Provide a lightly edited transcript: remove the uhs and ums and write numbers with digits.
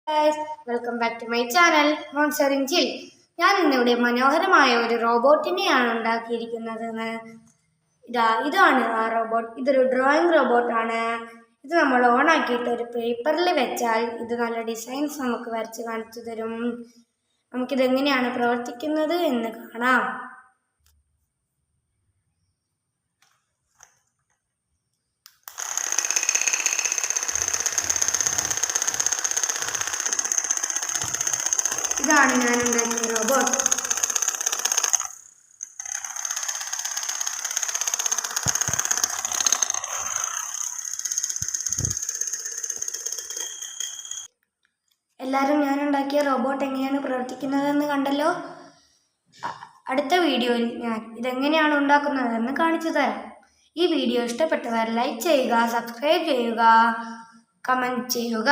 Guys, welcome back to my channel monstering chill. ഞാൻ ഇന്നിവിടെ മനോഹരമായ ഒരു റോബോട്ടിനെയാണ് ഉണ്ടാക്കിയിരിക്കുന്നത്. ഇതാണ് ആ റോബോട്ട്. ഇതൊരു ഡ്രോയിങ് റോബോട്ടാണ്. ഇത് നമ്മൾ ഓൺ ആക്കിയിട്ട് ഒരു പേപ്പറിൽ വെച്ചാൽ ഇത് നല്ല ഡിസൈൻസ് നമുക്ക് വരച്ച് കാണിച്ചു തരും. നമുക്കിതെങ്ങനെയാണ് പ്രവർത്തിക്കുന്നത് എന്ന് കാണാം. ഇതാണ് ഞാൻ ഉണ്ടാക്കിയ റോബോട്ട്. എല്ലാവരും ഞാൻ ഉണ്ടാക്കിയ റോബോട്ട് എങ്ങനെയാണ് പ്രവർത്തിക്കുന്നതെന്ന് കണ്ടല്ലോ. അടുത്ത വീഡിയോയിൽ ഞാൻ ഇതെങ്ങനെയാണ് ഉണ്ടാക്കുന്നതെന്ന് കാണിച്ചു തരാം. ഈ വീഡിയോ ഇഷ്ടപ്പെട്ടവർ ലൈക്ക് ചെയ്യുക, സബ്സ്ക്രൈബ് ചെയ്യുക, കമൻറ്റ് ചെയ്യുക.